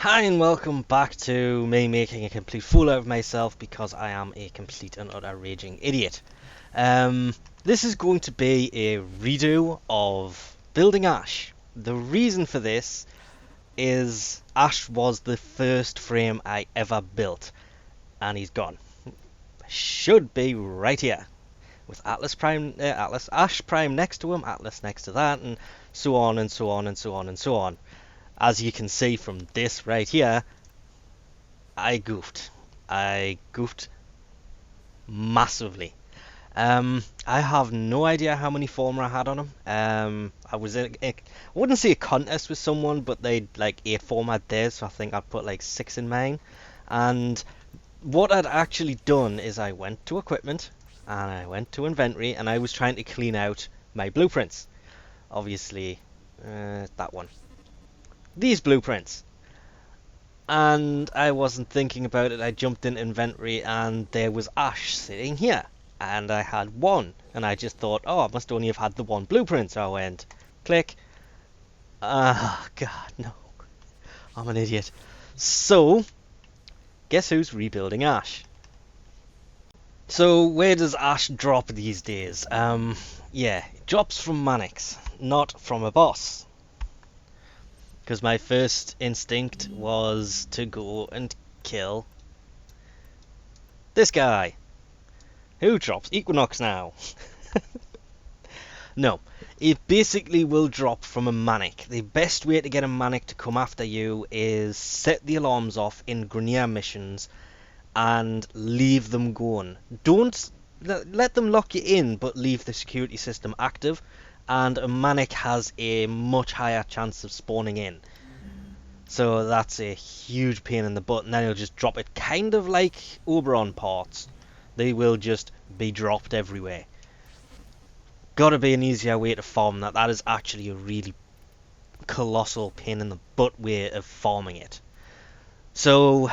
Hi and welcome back to me making a complete fool out of myself because I am a complete and utter raging idiot. This is going to be a redo of Building Ash. The reason for this is Ash was the first frame I ever built, and he's gone. Should be right here with Ash Prime next to him, Atlas next to that, and so on and so on and so on and so on. As you can see from this right here, I goofed. I goofed massively. I have no idea how many former I had on him. I was in I wouldn't say a contest with someone, but they'd like 8 format theirs, so I think I'd put like 6 in mine. And what I'd actually done is I went to equipment and I went to inventory and I was trying to clean out my blueprints. Obviously, that one. These blueprints. And I wasn't thinking about it. I jumped in inventory and there was Ash sitting here. And I had one. And I just thought, oh, I must only have had the one blueprint. So I went, click. Ah, God, no. I'm an idiot. So, guess who's rebuilding Ash? So, where does Ash drop these days? Yeah, it drops from Mannix, not from a boss. Because my first instinct was to go and kill this guy, who drops Equinox now. No, it basically will drop from a Manic. The best way to get a Manic to come after you is set the alarms off in Grenier missions and leave them going. Don't let them lock you in, but leave the security system active, and a Manic has a much higher chance of spawning in. So that's a huge pain in the butt, and then he'll just drop it, kind of like Oberon parts. They will just be dropped everywhere. Gotta be an easier way to farm that. That is actually a really colossal pain in the butt way of farming it. So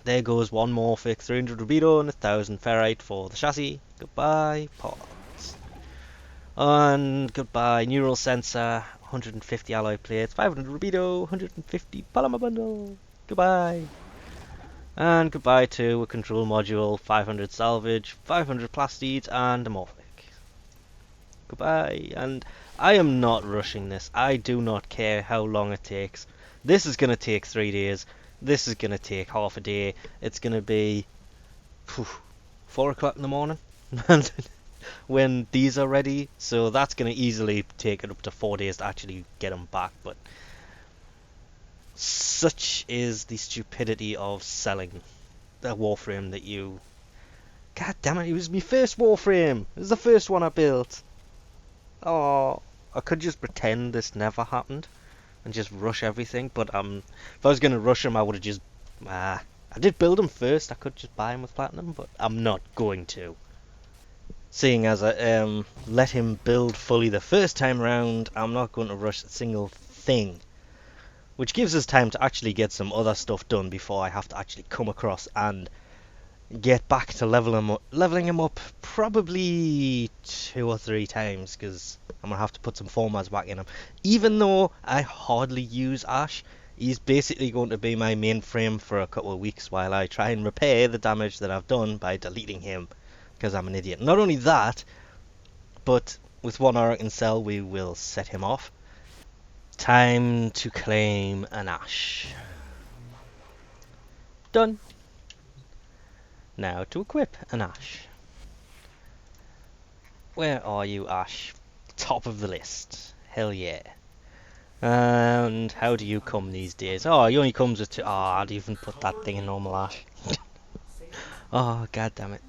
there goes one Morphic, 300 Rubido and 1000 Ferrite for the chassis. Goodbye, parts. And goodbye, Neural Sensor, 150 alloy plates, 500 Rubido, 150 Polymer Bundle. Goodbye. And goodbye to a control module, 500 salvage, 500 plastids, and a Morphic. Goodbye. And I am not rushing this. I do not care how long it takes. This is going to take 3 days. This is going to take half a day. It's going to be 4 o'clock in the morning when these are ready. So that's going to easily take it up to 4 days to actually get them back. But such is the stupidity of selling a Warframe that you... God damn it, it was my first Warframe. It was the first one I built. Oh, I could just pretend this never happened and just rush everything, but if I was going to rush them, I would have just... I did build them first. I could just buy them with platinum, but I'm not going to. Seeing as I let him build fully the first time round, I'm not going to rush a single thing. Which gives us time to actually get some other stuff done before I have to actually come across and get back to leveling him up probably 2 or 3 times, because I'm going to have to put some formats back in him. Even though I hardly use Ash, he's basically going to be my main frame for a couple of weeks while I try and repair the damage that I've done by deleting him, because I'm an idiot. Not only that, but with 1 Oracle cell we will set him off. Time to claim an Ash. Done. Now to equip an Ash. Where are you, Ash? Top of the list. Hell yeah. And how do you come these days? Oh, he only comes with 2. Oh, I'd even put that thing in normal Ash. Oh, god damn it.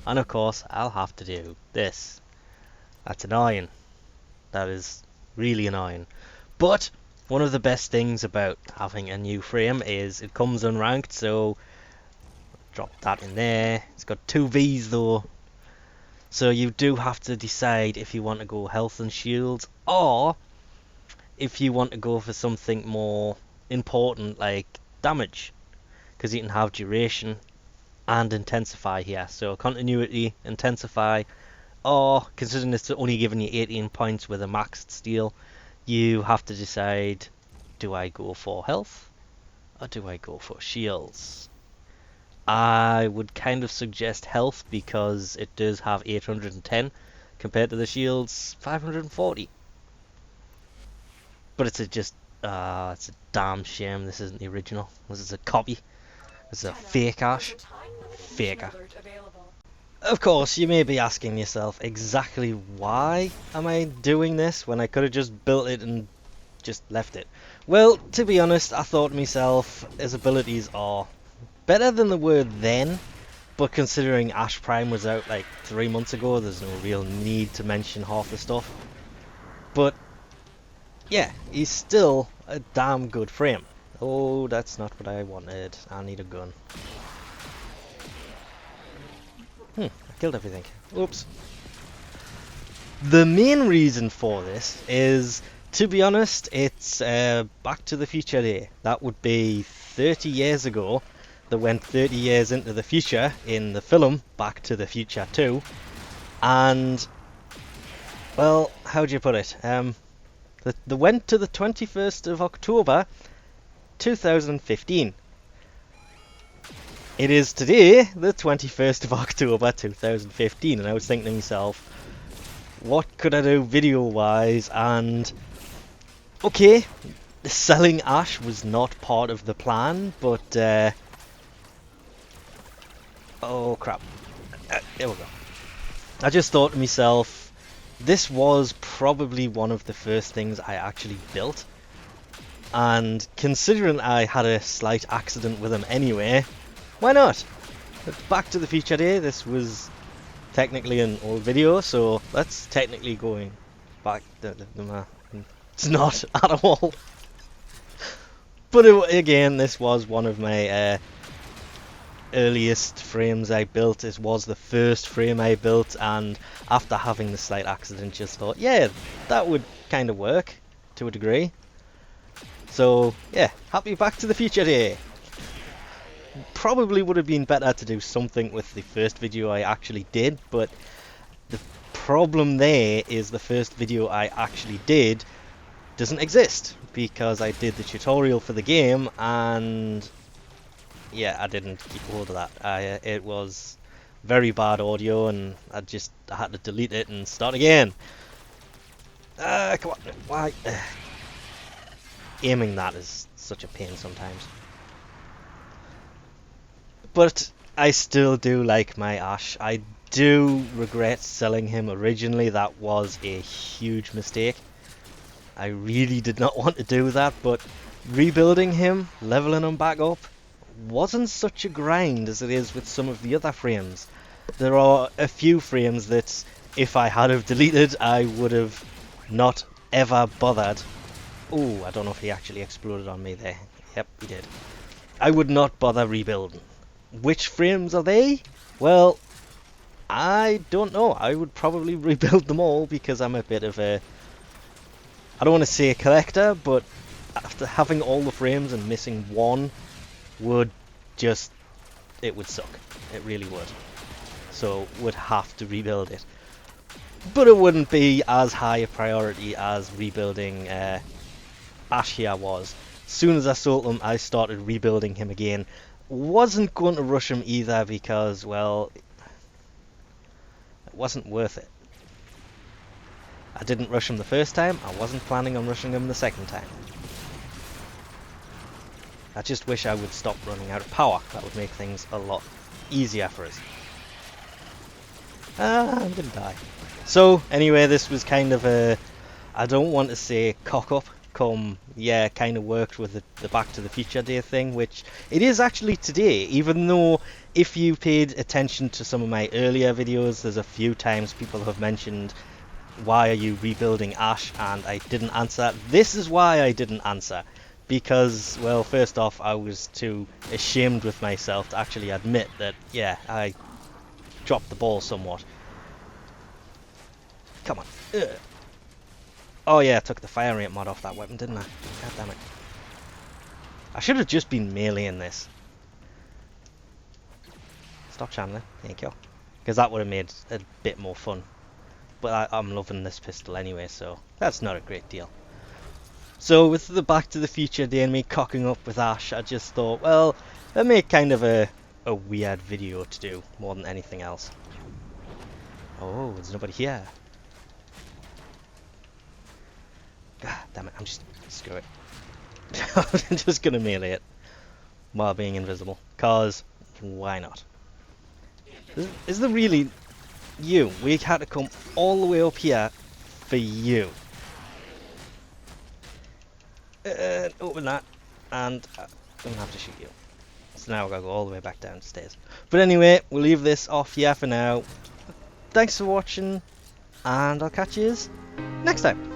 And of course, I'll have to do this. That's annoying. That is really annoying. But one of the best things about having a new frame is it comes unranked, so drop that in there. It's got 2 V's though, so you do have to decide if you want to go health and shields or if you want to go for something more important like damage, because you can have duration and intensify here. So continuity, intensify, or considering it's only giving you 18 points with a maxed steel, you have to decide, do I go for health or do I go for shields? I would kind of suggest health because it does have 810 compared to the shield's 540. But it's it's a damn shame this isn't the original. This is a copy. This is a fake Ash. Faker. Of course, you may be asking yourself exactly why am I doing this when I could have just built it and just left it. Well, to be honest, I thought to myself his abilities are better than they were then, but considering Ash Prime was out like 3 months ago, there's no real need to mention half the stuff. But yeah, he's still a damn good frame. Oh, that's not what I wanted. I need a gun. I killed everything. Oops. The main reason for this is, to be honest, it's Back to the Future Day. That would be 30 years ago. That went 30 years into the future in the film Back to the Future 2. And, well, how do you put it? They went to the 21st of October 2015. It is today, the 21st of October 2015, and I was thinking to myself, what could I do video-wise? And, okay, selling Ash was not part of the plan, but, oh crap, there we go. I just thought to myself, this was probably one of the first things I actually built, and considering I had a slight accident with him anyway, why not? Back to the Future Day, this was technically an old video, so that's technically going back. It's not at all. But again, this was one of my earliest frames I built. This was the first frame I built, and after having the slight accident, just thought, yeah, that would kind of work to a degree. So yeah, happy Back to the Future Day. Probably would have been better to do something with the first video I actually did, but the problem there is the first video I actually did doesn't exist because I did the tutorial for the game, and yeah, I didn't keep hold of that. It was very bad audio, and I had to delete it and start again. Come on, why? Aiming that is such a pain sometimes. But I still do like my Ash. I do regret selling him originally. That was a huge mistake. I really did not want to do that, but rebuilding him, leveling him back up, wasn't such a grind as it is with some of the other frames. There are a few frames that if I had have deleted, I would have not ever bothered. Oh, I don't know if he actually exploded on me there. Yep, he did. I would not bother rebuilding. Which frames are they? Well, I don't know. I would probably rebuild them all because I'm a bit of a... I don't want to say a collector, but after having all the frames and missing one would just... it would suck. It really would. So would have to rebuild it. But it wouldn't be as high a priority as rebuilding Ash here was. As soon as I sold him, I started rebuilding him again. Wasn't going to rush him either because, well, it wasn't worth it. I didn't rush him the first time. I wasn't planning on rushing him the second time. I just wish I would stop running out of power. That would make things a lot easier for us. I'm gonna die. So, anyway, this was kind of a... I don't want to say cock up. Yeah, kind of worked with the Back to the Future Day thing, which it is actually today, even though if you paid attention to some of my earlier videos, there's a few times people have mentioned, why are you rebuilding Ash, and I didn't answer. This is why I didn't answer, because, well, first off, I was too ashamed with myself to actually admit that, yeah, I dropped the ball somewhat. Come on. Ugh. Oh yeah, I took the fire rate mod off that weapon, didn't I? God damn it. I should have just been meleeing this. Stop channeling, thank you. Because that would have made a bit more fun. But I'm loving this pistol anyway, so that's not a great deal. So with the Back to the Future day and me cocking up with Ash, I just thought, well, let me make kind of a weird video to do more than anything else. Oh, there's nobody here. God damn it, I'm just screw it. I'm just gonna melee it while being invisible, cause why not? Is there really you? We had to come all the way up here for you. Open that, and I'm gonna have to shoot you. So now I've got to go all the way back downstairs. But anyway, we'll leave this off here for now. Thanks for watching, and I'll catch you next time.